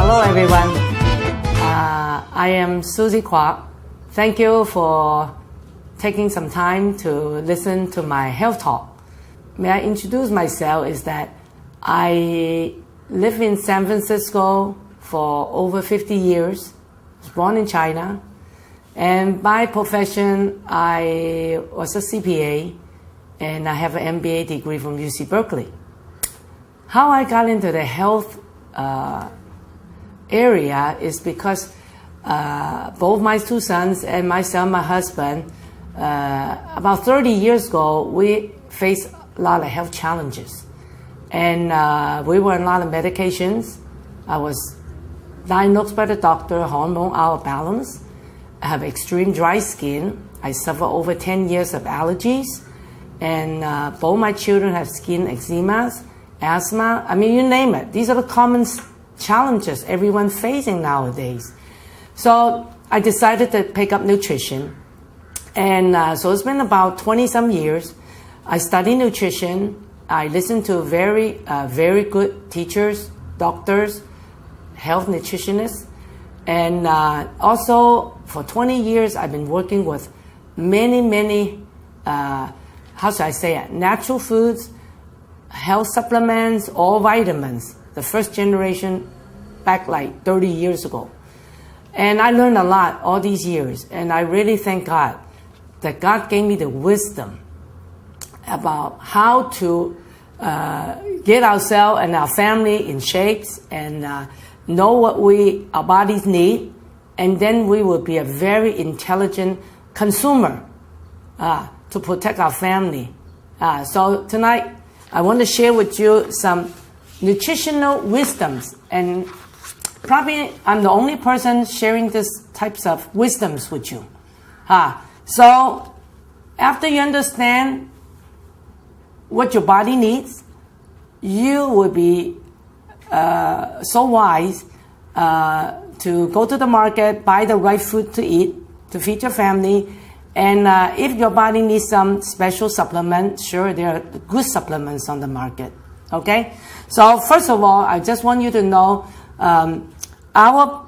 Hello everyone, I am Susie Kwok. Thank you for taking some time to listen to my health talk. May I introduce myself is that I live in San Francisco for over 50 years. I was born in China. And by profession, I was a CPA and I have an MBA degree from UC Berkeley. How I got into the health area is because both my two sons and myself, my husband, about 30 years ago, we faced a lot of health challenges. And we were on a lot of medications. I was diagnosed by the doctor, hormone out of balance. I have extreme dry skin. I suffer over 10 years of allergies. And both my children have skin eczemas, asthma. I mean, you name it. These are the common challenges everyone's facing nowadays. So I decided to pick up nutrition. And so it's been about 20-some years. I study nutrition. I listen to very good teachers, doctors, health nutritionists. And also, for 20 years, I've been working with many, how should I say it, natural foods, health supplements, all vitamins, the first generation back like 30 years ago. And I learned a lot all these years, and I really thank God that God gave me the wisdom about how to get ourselves and our family in shapes and know what our bodies need, and then we will be a very intelligent consumer to protect our family. So tonight, I want to share with you some nutritional wisdoms, and probably I'm the only person sharing these types of wisdoms with you. So after you understand what your body needs, you will be so wise to go to the market, buy the right food to eat, to feed your family. And if your body needs some special supplement, sure, there are good supplements on the market. Okay? So first of all, I just want you to know our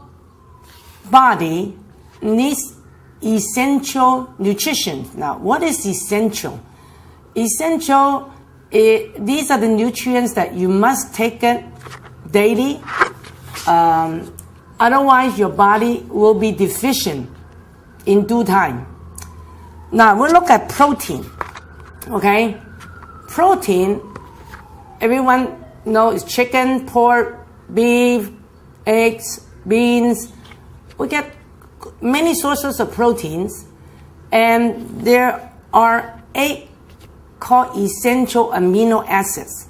body needs essential nutrition. Now, what is essential? Essential, these are the nutrients that you must take it daily. Otherwise, your body will be deficient in due time. Now, we'll look at protein. Okay? Protein, everyone knows chicken, pork, beef, eggs, beans. We get many sources of proteins, and there are 8 called essential amino acids.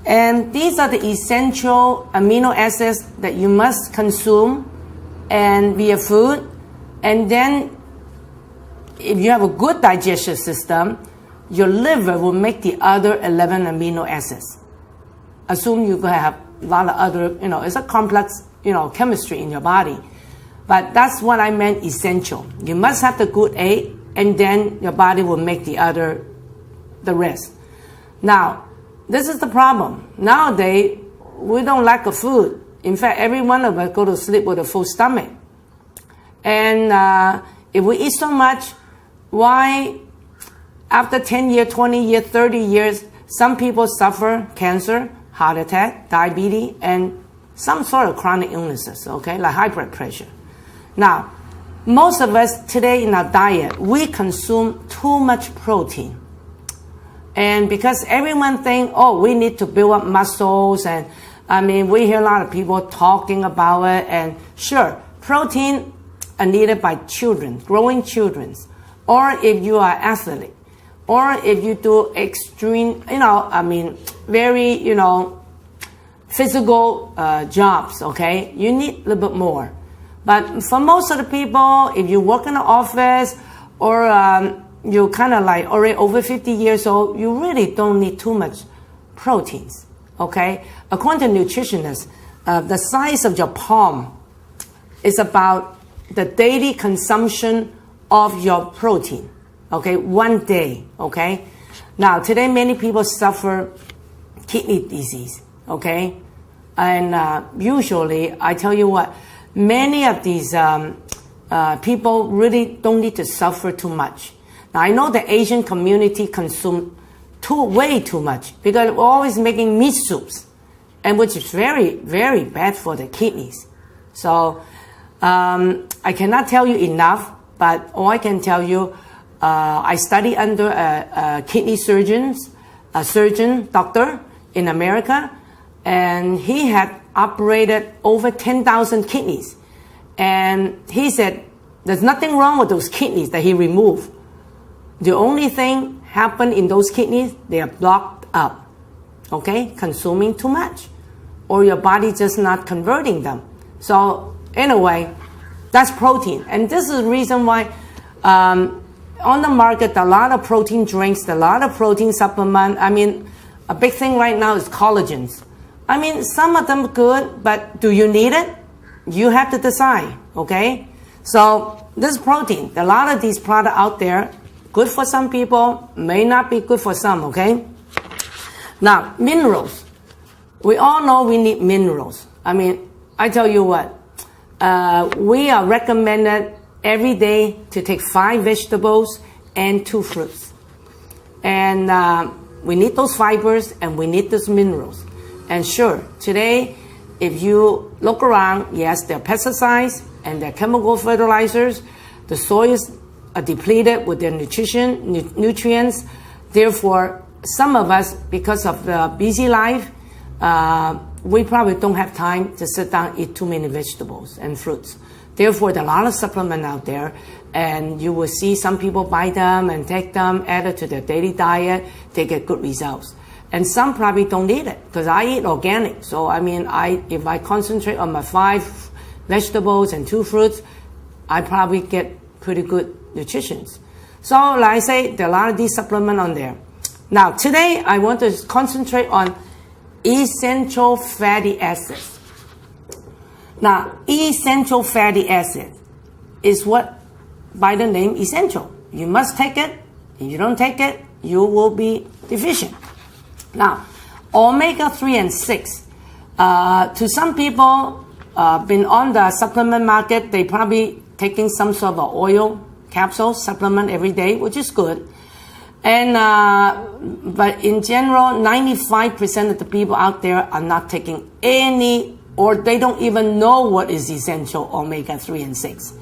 And these are the essential amino acids that you must consume and via food. And then if you have a good digestion system, your liver will make the other 11 amino acids. Assume you have a lot of other, it's a complex, chemistry in your body. But that's what I meant essential. You must have the good 8, and then your body will make the rest. Now, this is the problem. Nowadays, we don't lack of food. In fact, every one of us go to sleep with a full stomach. And if we eat so much, why after 10 years, 20 years, 30 years, some people suffer cancer, heart attack, diabetes, and some sort of chronic illnesses, okay, like high blood pressure. Now, most of us today in our diet, we consume too much protein. And because everyone thinks, we need to build up muscles, and we hear a lot of people talking about it, and sure, protein are needed by children, growing children, or if you are athlete, or if you do extreme, very, physical jobs, okay? You need a little bit more. But for most of the people, if you work in an office, or you're kind of like already over 50 years old, you really don't need too much proteins, okay? According to nutritionists, the size of your palm is about the daily consumption of your protein, okay? 1 day, okay? Now, today many people suffer kidney disease, okay? And usually, I tell you what, many of these people really don't need to suffer too much. Now, I know the Asian community consume way too much because we're always making meat soups, and which is very, very bad for the kidneys. So I cannot tell you enough, but all I can tell you, I study under a kidney doctor in America, and he had operated over 10,000 kidneys. And he said, there's nothing wrong with those kidneys that he removed. The only thing happened in those kidneys, they are blocked up, okay? Consuming too much, or your body just not converting them. So anyway, that's protein. And this is the reason why on the market, a lot of protein drinks, a lot of protein supplement. I mean, a big thing right now is collagens. I mean, some of them good, but do you need it? You have to decide, okay? So this protein, a lot of these products out there, good for some people, may not be good for some, okay? Now, minerals. We all know we need minerals. I mean, I tell you what, we are recommended every day to take 5 vegetables and 2 fruits. And we need those fibers and we need those minerals. And sure, today, if you look around, yes, there are pesticides and there are chemical fertilizers. The soils are depleted with their nutrients. Therefore, some of us, because of the busy life, we probably don't have time to sit down and eat too many vegetables and fruits. Therefore, there are a lot of supplements out there, and you will see some people buy them and take them, add it to their daily diet. They get good results. And some probably don't need it, because I eat organic. So, I mean, if I concentrate on my 5 vegetables and 2 fruits, I probably get pretty good nutrition. So, like I say, there are a lot of these supplements on there. Now, today, I want to concentrate on essential fatty acids. Now, essential fatty acid is what, by the name, essential. You must take it. If you don't take it, you will be deficient. Now, omega-3 and 6. To some people, been on the supplement market, they probably taking some sort of oil capsule supplement every day, which is good. And but in general, 95% of the people out there are not taking any, or they don't even know what is essential omega-3 and 6.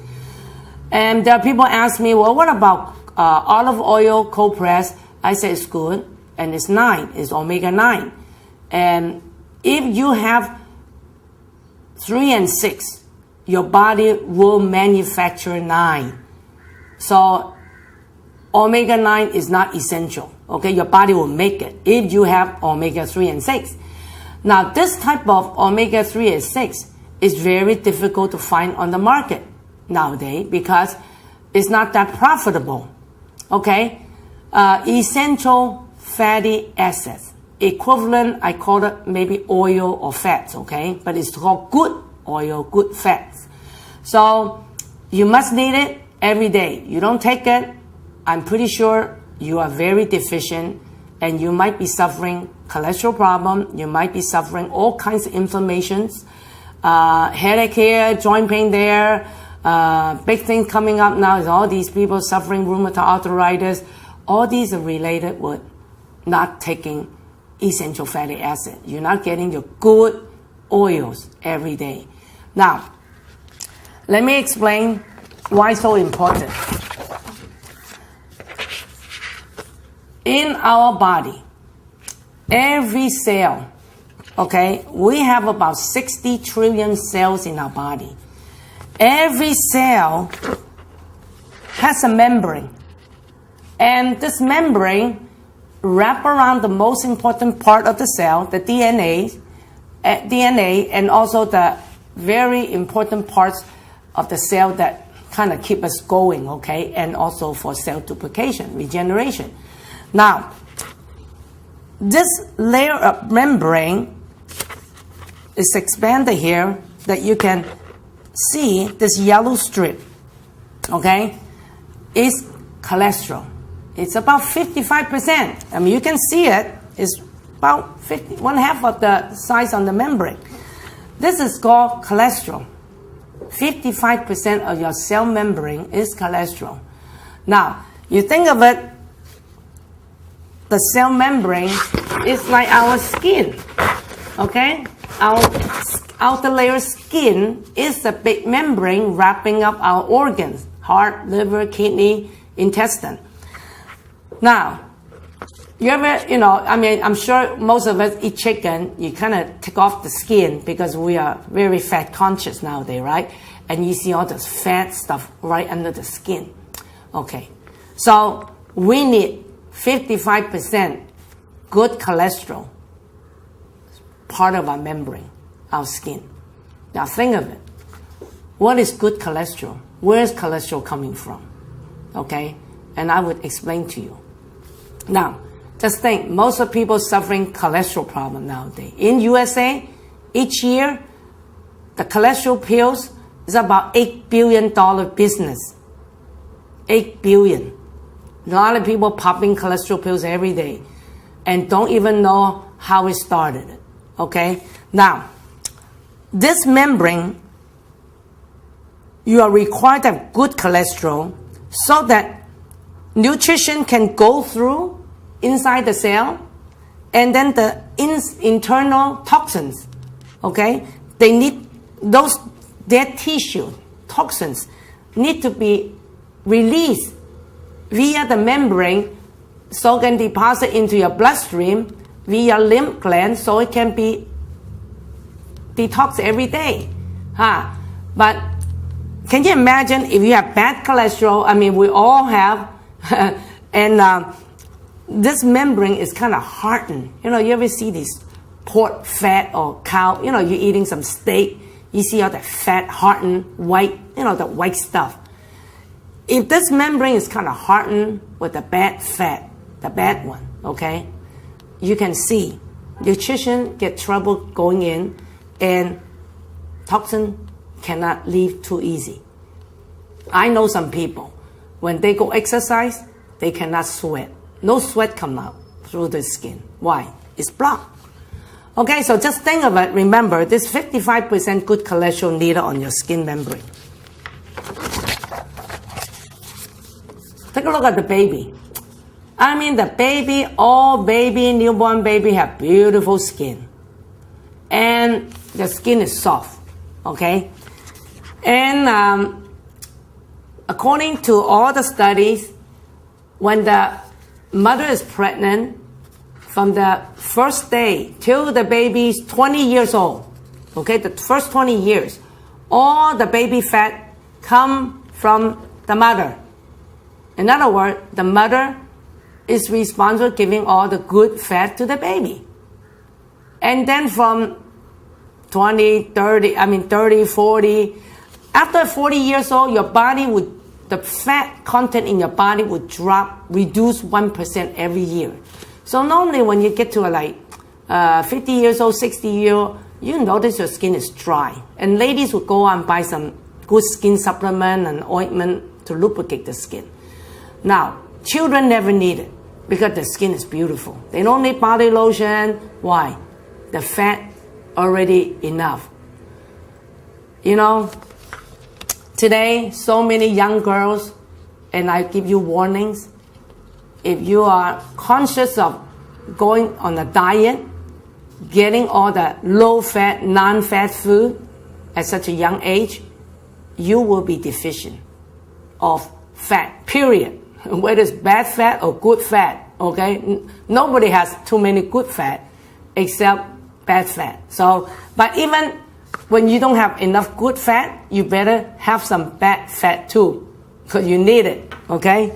And people ask me, well, what about olive oil cold press? I say it's good, and it's 9, it's omega-9. And if you have 3 and 6, your body will manufacture 9. So omega-9 is not essential, okay? Your body will make it if you have omega-3 and 6. Now, this type of omega-3 and 6 is very difficult to find on the market nowadays because it's not that profitable, okay? Essential fatty acids, equivalent, I call it maybe oil or fats, okay? But it's called good oil, good fats. So you must need it every day. You don't take it, I'm pretty sure you are very deficient, and you might be suffering cholesterol problem. You might be suffering all kinds of inflammations, headache here, joint pain there. Big thing coming up now is all these people suffering rheumatoid arthritis. All these are related with not taking essential fatty acid. You're not getting your good oils every day. Now, let me explain why it's so important. In our body, every cell, okay, we have about 60 trillion cells in our body. Every cell has a membrane. And this membrane wraps around the most important part of the cell, the DNA, and also the very important parts of the cell that kind of keep us going, okay, and also for cell duplication, regeneration. Now, this layer of membrane is expanded here that you can see this yellow strip, okay, is cholesterol. It's about 55%. I mean, you can see it. It's about 1/2 of the size on the membrane. This is called cholesterol. 55% of your cell membrane is cholesterol. Now, you think of it, the cell membrane is like our skin, okay? Our outer layer skin is the big membrane wrapping up our organs, heart, liver, kidney, intestine. Now, you ever, I'm sure most of us eat chicken, you kind of take off the skin because we are very fat conscious nowadays, right? And you see all this fat stuff right under the skin. Okay, so we need 55% good cholesterol, part of our membrane, our skin. Now think of it. What is good cholesterol? Where is cholesterol coming from? Okay, and I would explain to you. Now, just think, most of people suffering cholesterol problem nowadays. In USA, each year, the cholesterol pills is about $8 billion business. 8 billion. A lot of people popping cholesterol pills every day and don't even know how it started. Okay? Now, this membrane, you are required to have good cholesterol so that nutrition can go through inside the cell, and then the internal toxins, okay? They need those dead tissue toxins need to be released via the membrane so it can deposit into your bloodstream via lymph gland so it can be detoxed every day. But can you imagine if you have bad cholesterol? I mean, we all have, and this membrane is kind of hardened. You ever see this pork fat or cow? You're eating some steak, you see all that fat, hardened, white, the white stuff. If this membrane is kind of hardened with the bad fat, the bad one, okay, you can see nutrition get trouble going in and toxin cannot leave too easy. I know some people, when they go exercise, they cannot sweat. No sweat come out through the skin. Why? It's blocked. Okay, so just think of it. Remember, this 55% good cholesterol needed on your skin membrane. Take a look at the baby. I mean, the baby, all baby, newborn baby have beautiful skin. And the skin is soft, okay? And according to all the studies, when the mother is pregnant, from the first day till the baby is 20 years old, okay, the first 20 years, all the baby fat come from the mother. In other words, the mother is responsible for giving all the good fat to the baby. And then from 30, 40, after 40 years old, your body would, the fat content in your body would drop, reduce 1% every year. So normally when you get to 50 years old, 60 years old, you notice your skin is dry. And ladies would go and buy some good skin supplement and ointment to lubricate the skin. Now, children never need it because the skin is beautiful. They don't need body lotion. Why? The fat already enough. Today, so many young girls, and I give you warnings, if you are conscious of going on a diet, getting all the low-fat, non-fat food at such a young age, you will be deficient of fat, period. Whether it's bad fat or good fat, okay? Nobody has too many good fat except bad fat. So, but even when you don't have enough good fat, you better have some bad fat too, because you need it, okay?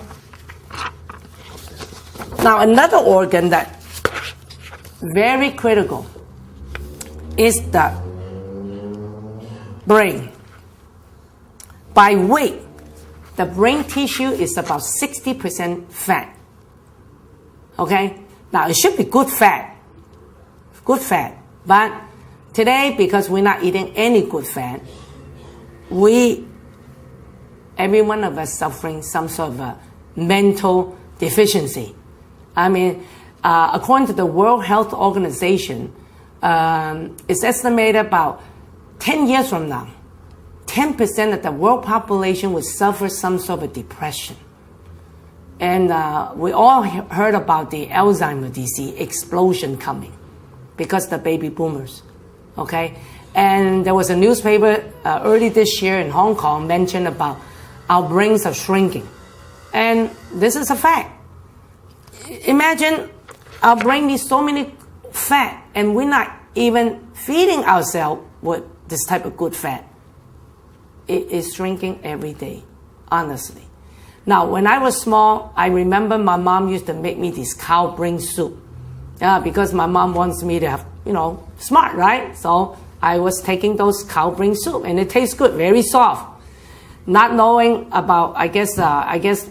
Now, another organ that very critical is the brain. By weight, the brain tissue is about 60% fat. Okay? Now, it should be good fat. But today, because we're not eating any good fat, every one of us suffering some sort of a mental deficiency. I mean, according to the World Health Organization, it's estimated about 10 years from now, 10% of the world population will suffer some sort of depression. And we all heard about the Alzheimer's disease explosion coming because the baby boomers, okay? And there was a newspaper early this year in Hong Kong mentioned about our brains are shrinking. And this is a fact. Imagine our brain needs so many fat and we're not even feeding ourselves with this type of good fat. It is shrinking every day, honestly. Now, when I was small, I remember my mom used to make me this cow brain soup. Because my mom wants me to have, smart, right? So I was taking those cow brain soup and it tastes good, very soft. Not knowing about, I guess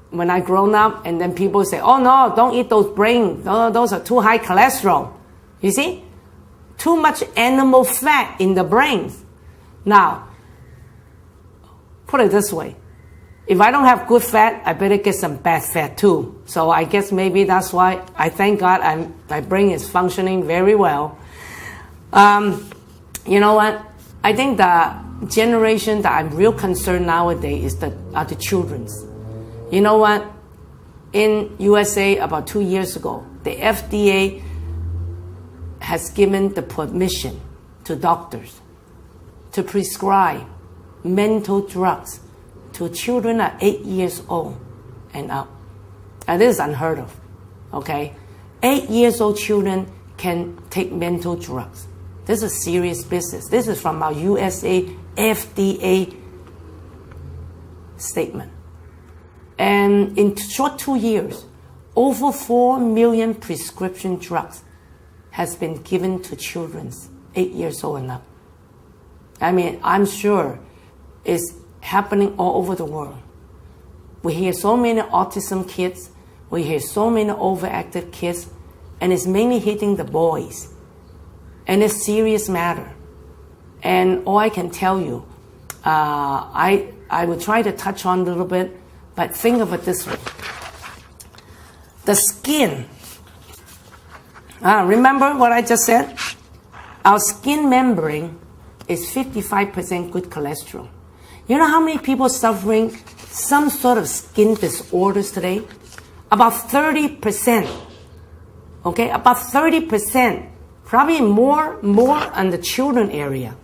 when I grown up and then people say, oh no, don't eat those brains. Those are too high cholesterol. You see? Too much animal fat in the brains. Now, put it this way. If I don't have good fat, I better get some bad fat too. So I guess maybe that's why I thank God my brain is functioning very well. You know what? I think the generation that I'm real concerned nowadays are the children's. You know what? In USA about 2 years ago, the FDA has given the permission to doctors to prescribe mental drugs to children at 8 years old and up. And this is unheard of, okay? 8 years old children can take mental drugs. This is serious business. This is from our USA FDA statement. And in short 2 years, over 4 million prescription drugs has been given to children 8 years old and up. I mean, I'm sure it's happening all over the world. We hear so many autism kids, we hear so many overactive kids, and it's mainly hitting the boys. And it's serious matter. And all I can tell you, I will try to touch on a little bit, but think of it this way. The skin. Remember what I just said? Our skin membrane is 55% good cholesterol. You know how many people suffering some sort of skin disorders today? About 30%. Okay, about 30%. Probably more on the children area.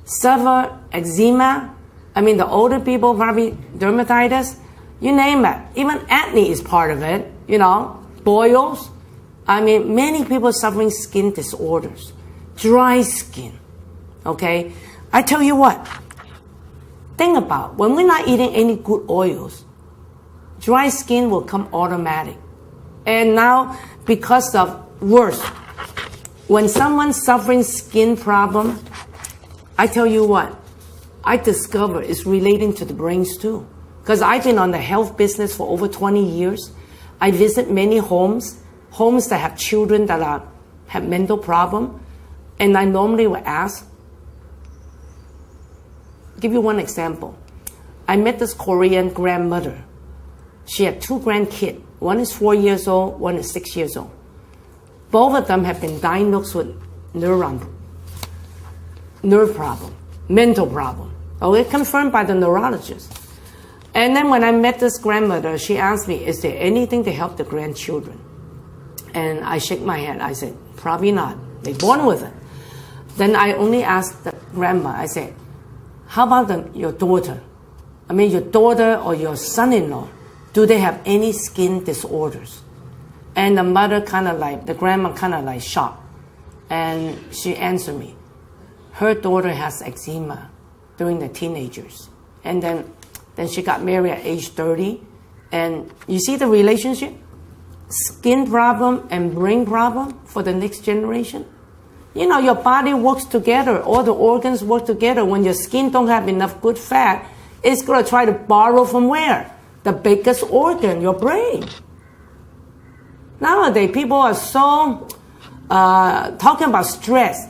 Suffer eczema. I mean, the older people probably dermatitis. You name it. Even acne is part of it. Boils. I mean, many people suffering skin disorders. Dry skin. Okay? I tell you what. Think about when we're not eating any good oils, dry skin will come automatic. And now, because of worse, when someone's suffering skin problem, I tell you what, I discover it's relating to the brains too. Because I've been on the health business for over 20 years. I visit many homes that have children that have mental problem. And I normally will ask, give you one example. I met this Korean grandmother. She had 2 grandkids. One is 4 years old, one is 6 years old. Both of them have been diagnosed with nerve problem, mental problem. Okay, confirmed by the neurologist. And then when I met this grandmother, she asked me, is there anything to help the grandchildren? And I shake my head. I said, probably not. They're born with it. Then I only asked the grandma, I said, how about your daughter? I mean, your daughter or your son-in-law, do they have any skin disorders? And the grandma kind of like shocked. And she answered me, her daughter has eczema during the teenagers. And then she got married at age 30. And you see the relationship? Skin problem and brain problem for the next generation. Your body works together. All the organs work together. When your skin don't have enough good fat, it's going to try to borrow from where? The biggest organ, your brain. Nowadays, people are so talking about stress.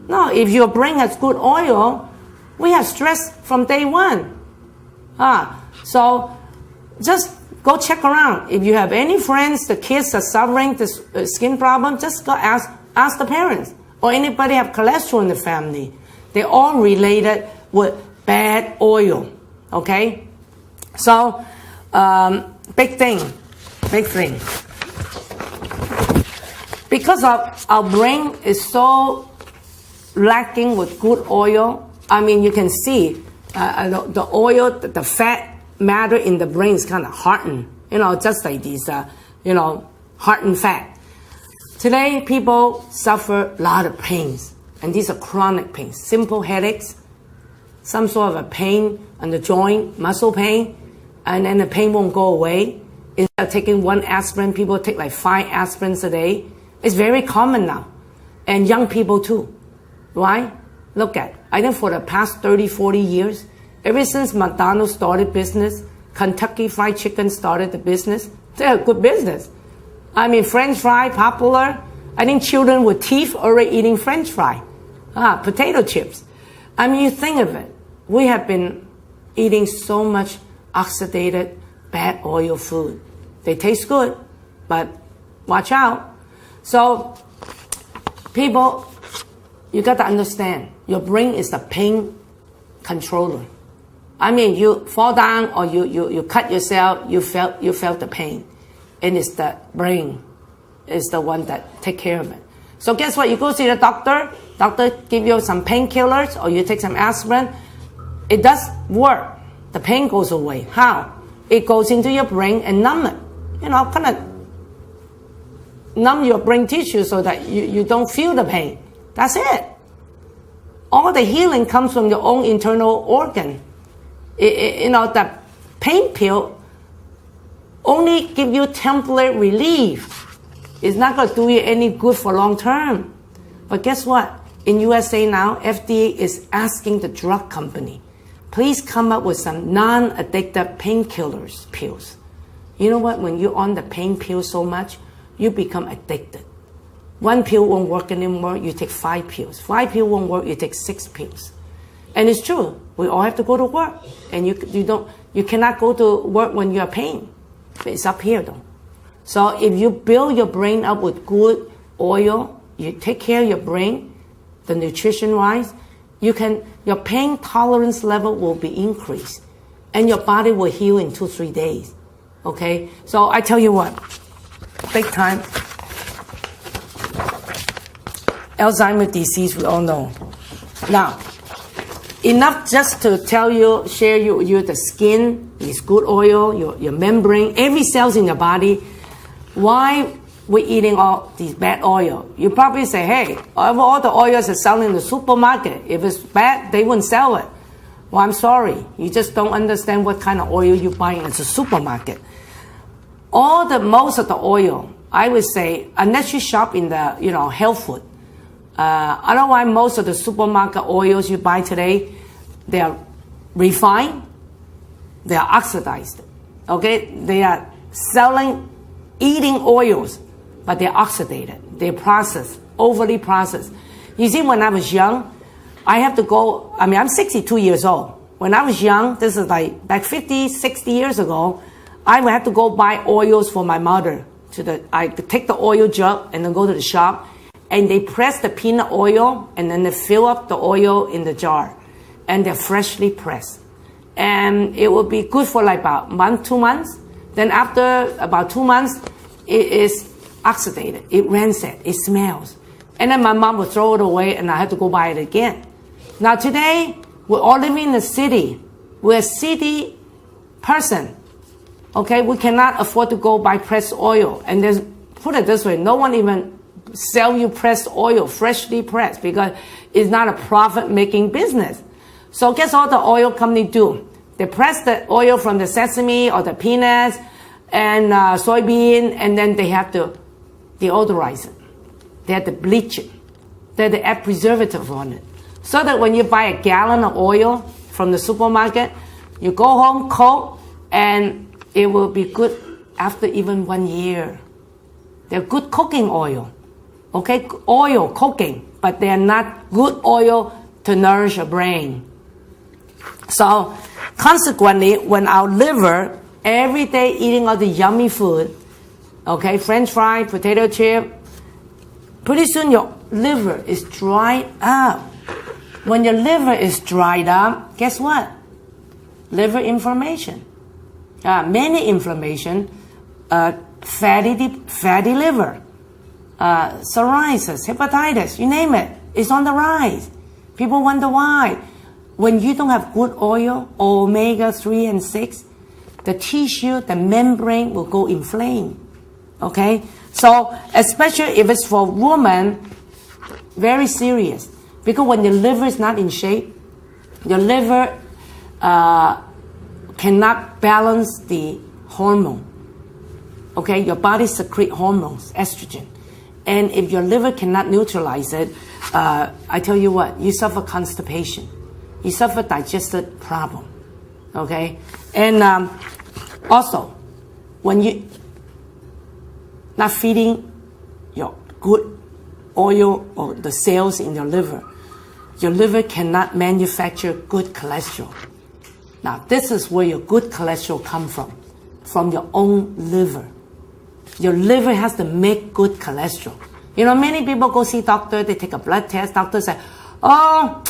No, if your brain has good oil, we have stress from day one. So just go check around. If you have any friends, the kids are suffering this skin problem, just go ask the parents. Or anybody have cholesterol in the family. They're all related with bad oil, okay? So, big thing. Because our brain is so lacking with good oil, I mean, you can see the oil, the fat matter in the brain is kind of hardened, just like these, hardened fat. Today, people suffer a lot of pains, and these are chronic pains, simple headaches, some sort of a pain on the joint, muscle pain, and then the pain won't go away. Instead of taking one aspirin, people take like 5 aspirins a day. It's very common now, and young people too. Why? Look at, I think for the past 30, 40 years, ever since McDonald's started business, Kentucky Fried Chicken started the business, they're a good business. I mean, French fry, popular. I think children with teeth already eating French fry. Potato chips. I mean, you think of it. We have been eating so much oxidated, bad oil food. They taste good, but watch out. So, people, you got to understand, your brain is the pain controller. I mean, you fall down or you cut yourself, you felt the pain. And it's the brain is the one that take care of it. So guess what? You go see the doctor give you some painkillers or you take some aspirin. It does work. The pain goes away. How? It goes into your brain and numb it. Kind of numb your brain tissue so that you don't feel the pain. That's it. All the healing comes from your own internal organ. The pain pill only give you temporary relief. It's not going to do you any good for long term. But guess what? In USA now, FDA is asking the drug company, please come up with some non-addictive painkillers pills. You know what? When you're on the pain pill so much, you become addicted. 1 pill won't work anymore, you take 5 pills. 5 pills won't work, you take 6 pills. And it's true. We all have to go to work. And you cannot go to work when you are pain. It's up here though. So if you build your brain up with good oil, you take care of your brain, the nutrition wise, your pain tolerance level will be increased. And your body will heal in 2-3 days. Okay? So I tell you what, big time. Alzheimer's disease, we all know. Now, enough just to tell you, share you the skin, is good oil, your membrane, every cells in your body. Why we're eating all these bad oil? You probably say, hey, all the oils are selling in the supermarket. If it's bad, they wouldn't sell it. Well, I'm sorry. You just don't understand what kind of oil you're buying at the supermarket. Most of the oil, I would say, unless you shop in the, health food. Otherwise, most of the supermarket oils you buy today, they are refined, they are oxidized. Okay? They are eating oils, but they're oxidated. They're processed, overly processed. You see, when I was young, I'm 62 years old. When I was young, this is like back 50, 60 years ago, I would have to go buy oils for my mother. I could take the oil jug and then go to the shop, and they press the peanut oil, and then they fill up the oil in the jar, and they're freshly pressed. And it will be good for like about 1, 2 months. Then after about 2 months, it is oxidated, it rancid, it smells. And then my mom would throw it away, and I had to go buy it again. Now today, we're all living in the city. We're a city person. Okay, we cannot afford to go buy pressed oil. And put it this way, no one even sell you pressed oil, freshly pressed, because it's not a profit-making business. So guess what the oil company do? They press the oil from the sesame or the peanuts and soybean, and then they have to deodorize it. They have to bleach it. They have to add preservative on it. So that when you buy a gallon of oil from the supermarket, you go home, cook, and it will be good after even 1 year. They're good cooking oil. Okay, oil cooking, but they're not good oil to nourish your brain. So consequently, when our liver every day eating all the yummy food, okay, French fry, potato chip, pretty soon your liver is dried up. When your liver is dried up, guess what? Liver inflammation. Many inflammation, fatty liver, psoriasis, hepatitis, you name it, it's on the rise. People wonder why. When you don't have good oil, omega-3 and 6, the tissue, the membrane will go inflamed. Okay? So, especially if it's for women, very serious. Because when your liver is not in shape, your liver cannot balance the hormone. Okay? Your body secretes hormones, estrogen. And if your liver cannot neutralize it, I tell you what, you suffer constipation. You suffer digestive problem. Okay? And also, when you not feeding your good oil or the cells in your liver cannot manufacture good cholesterol. Now, this is where your good cholesterol comes from your own liver. Your liver has to make good cholesterol. You know, many people go see doctor, they take a blood test, doctor say, oh,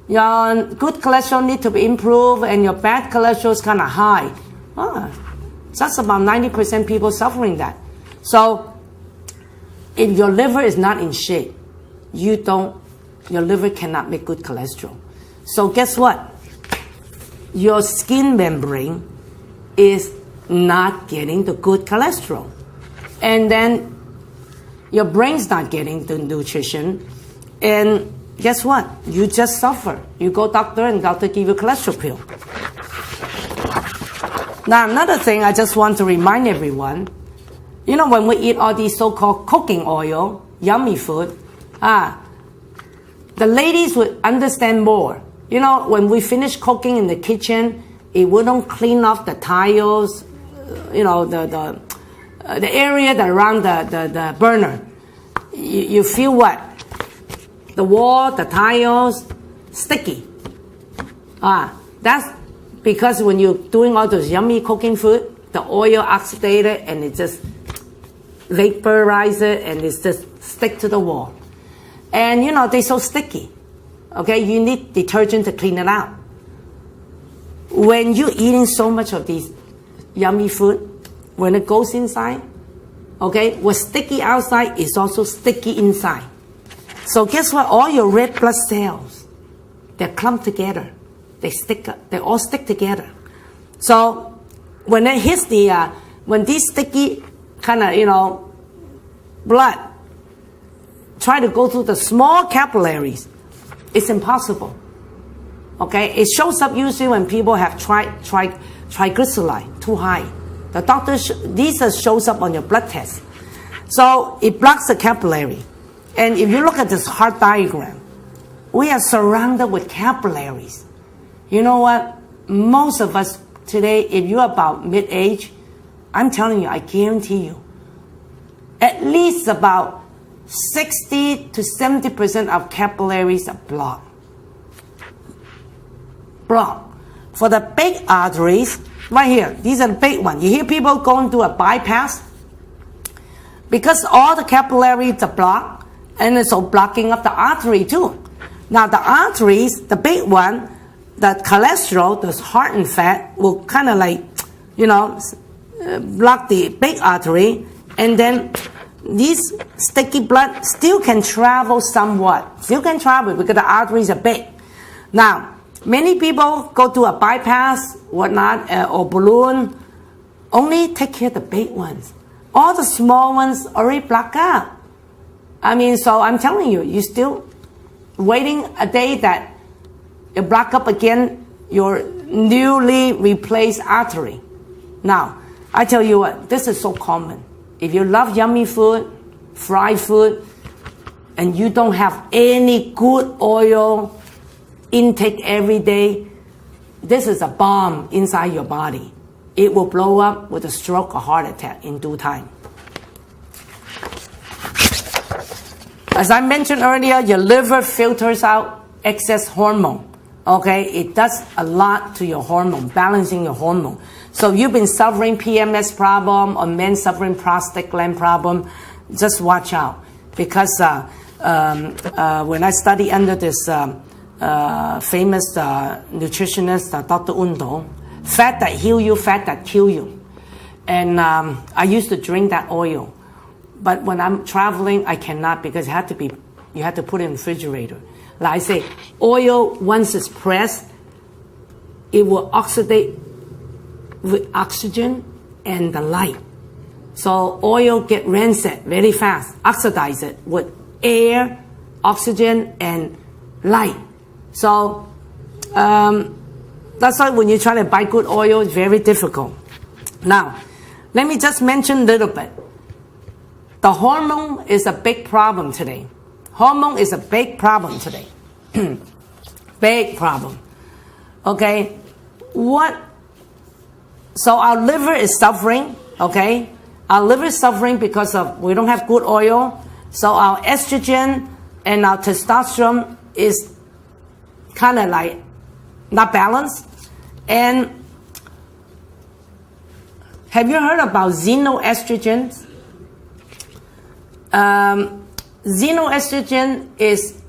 your good cholesterol need to be improved and your bad cholesterol is kind of high. Oh, that's about 90% people suffering that. So, if your liver is not in shape, your liver cannot make good cholesterol. So guess what? Your skin membrane is not getting the good cholesterol. And then your brain's not getting the nutrition. And guess what? You just suffer. You go doctor and doctor give you cholesterol pill. Now, another thing I just want to remind everyone, you know, when we eat all these so-called cooking oil, yummy food, the ladies would understand more. You know, when we finish cooking in the kitchen, if we don't clean off the tiles, you know, the area that around the burner, you feel what? The wall, the tiles, sticky. That's because when you're doing all those yummy cooking food, the oil oxidated and it just vaporize it and it's just stick to the wall. And you know, they're so sticky. Okay, you need detergent to clean it out. When you're eating so much of these yummy food, when it goes inside, okay, what's sticky outside is also sticky inside. So guess what? All your red blood cells, they're clumped together. They all stick together. So when it hits when these sticky kind of, you know, blood try to go through the small capillaries, it's impossible. Okay, it shows up usually when people have triglyceride too high. The doctor, these shows up on your blood test. So it blocks the capillary. And if you look at this heart diagram, we are surrounded with capillaries. You know what? Most of us today, if you're about mid-age, I'm telling you, I guarantee you, at least about 60 to 70% of capillaries are blocked. For the big arteries, right here, these are the big ones. You hear people going through a bypass because all the capillaries are blocked and it's all blocking up the artery too. Now the arteries, the big one, the cholesterol, the heart and fat will kind of like, you know, block the big artery, and then these sticky blood still can travel somewhat. Still can travel because the arteries are big. Now, many people go to a bypass, whatnot, or balloon, only take care of the big ones. All the small ones already block out. I mean, so I'm telling you, you're still waiting a day that you block up again your newly replaced artery. Now, I tell you what, this is so common. If you love yummy food, fried food, and you don't have any good oil intake every day, this is a bomb inside your body. It will blow up with a stroke or heart attack in due time. As I mentioned earlier, your liver filters out excess hormone. Okay, it does a lot to your hormone, balancing your hormone. So you've been suffering PMS problem or men suffering prostate gland problem, just watch out. Because when I study under this famous nutritionist, Dr. Undo, fat that heal you, fat that kill you. And I used to drink that oil. But when I'm traveling, I cannot because you have to put it in the refrigerator. Like I say, oil, once it's pressed, it will oxidate with oxygen and the light. So oil get rancid very fast, oxidize it with air, oxygen, and light. So that's why when you try to buy good oil, it's very difficult. Now, let me just mention a little bit. The hormone is a big problem today. Hormone is a big problem today. Big problem. Okay? So our liver is suffering, okay? Our liver is suffering because we don't have good oil. So our estrogen and our testosterone is kind of like not balanced. And have you heard about xenoestrogens? Xenoestrogen is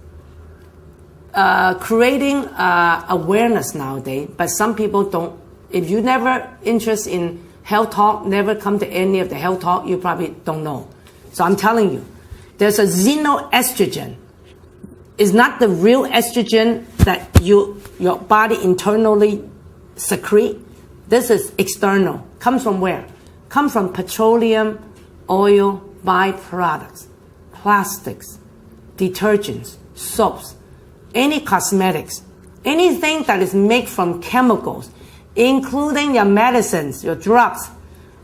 creating awareness nowadays, but some people don't. If you never interest in health talk, never come to any of the health talk, you probably don't know. So I'm telling you, there's a xenoestrogen. It's not the real estrogen that your body internally secrete. This is external. Comes from where? Comes from petroleum, oil, byproducts, plastics, detergents, soaps, any cosmetics, anything that is made from chemicals, including your medicines, your drugs,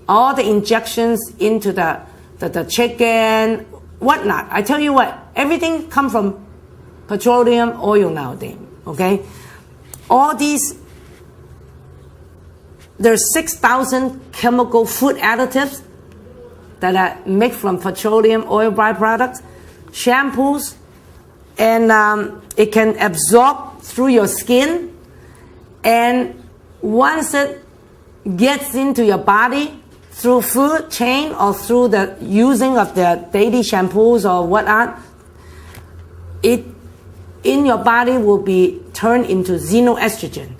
all the injections into the chicken, whatnot. I tell you what, everything comes from petroleum oil nowadays, okay? All these, there's 6,000 chemical food additives that are made from petroleum oil byproducts, shampoos, and it can absorb through your skin. And once it gets into your body through food chain or through the using of the daily shampoos or whatnot, it in your body will be turned into xenoestrogen.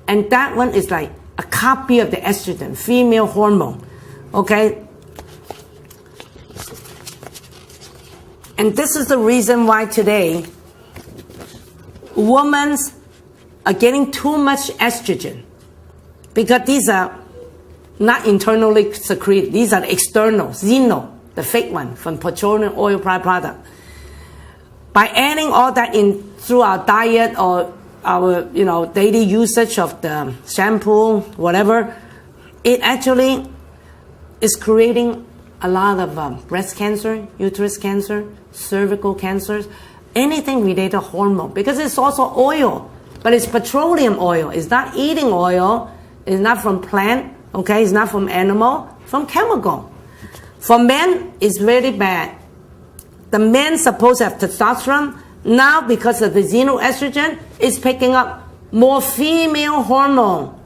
And that one is like a copy of the estrogen, female hormone, okay? And this is the reason why today women are getting too much estrogen, because these are not internally secreted. These are external, xeno, the fake one from petroleum oil byproduct. By adding all that in through our diet or our daily usage of the shampoo, whatever, it actually is creating a lot of breast cancer, uterus cancer, cervical cancers, anything related to hormone, because it's also oil, but it's petroleum oil. It's not eating oil. It's not from plant, okay? It's not from animal, from chemical. For men, it's very bad. The men supposed to have testosterone. Now, because of the xenoestrogen, it's picking up more female hormone.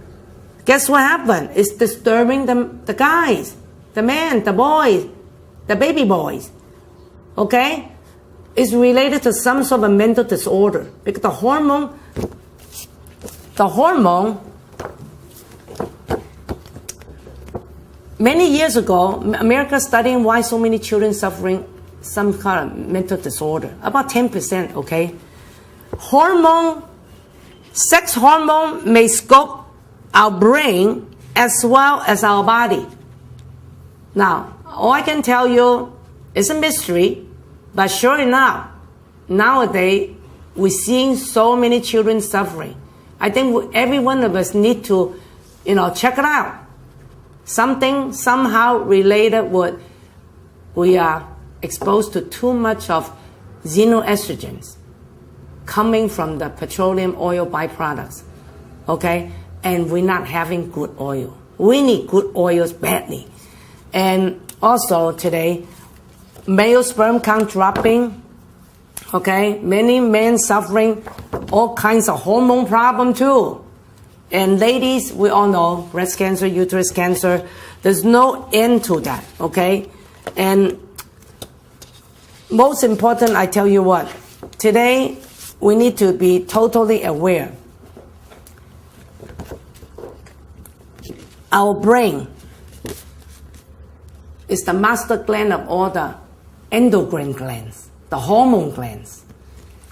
Guess what happened? It's disturbing the guys, the men, the boys, the baby boys. Okay? It's related to some sort of mental disorder. Because the hormone, many years ago, America studying why so many children suffering some kind of mental disorder. About 10%, okay? Sex hormone may scope our brain as well as our body. Now, all I can tell you is a mystery, but sure enough, nowadays, we're seeing so many children suffering. I think every one of us need to, check it out. Something somehow related with we are exposed to too much of xenoestrogens coming from the petroleum oil byproducts, okay? And we're not having good oil. We need good oils badly. And also today, male sperm count dropping, okay? Many men suffering all kinds of hormone problem too. And ladies, we all know, breast cancer, uterus cancer, there's no end to that, okay? And most important, I tell you what, today, we need to be totally aware. Our brain is the master gland of all the endocrine glands, the hormone glands.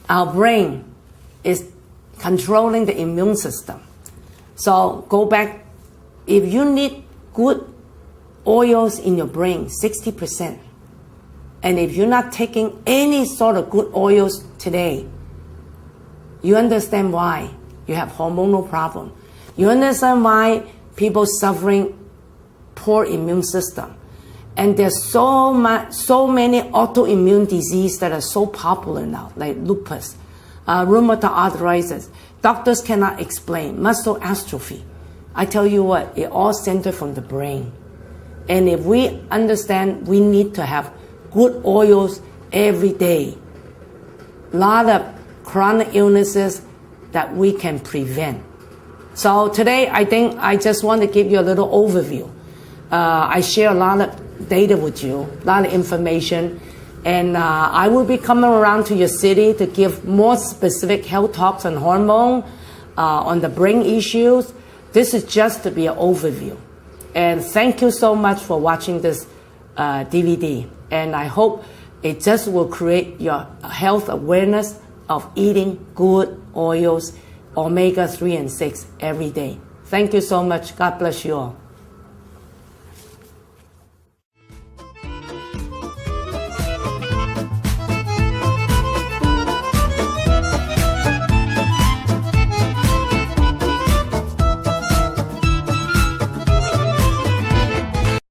Our brain is controlling the immune system. So go back, if you need good oils in your brain, 60%. And if you're not taking any sort of good oils today, you understand why you have hormonal problem. You understand why people suffering poor immune system. And there's so many autoimmune diseases that are so popular now, like lupus, rheumatoid arthritis. Doctors cannot explain. Muscle atrophy. I tell you what, it all centers from the brain. And if we understand we need to have good oils every day, a lot of chronic illnesses that we can prevent. So today, I think I just want to give you a little overview. I share a lot of data with you, a lot of information, and I will be coming around to your city to give more specific health talks on hormone, on the brain issues. This is just to be an overview. And thank you so much for watching this DVD. And I hope it just will create your health awareness of eating good oils, omega-3 and 6 every day. Thank you so much. God bless you all.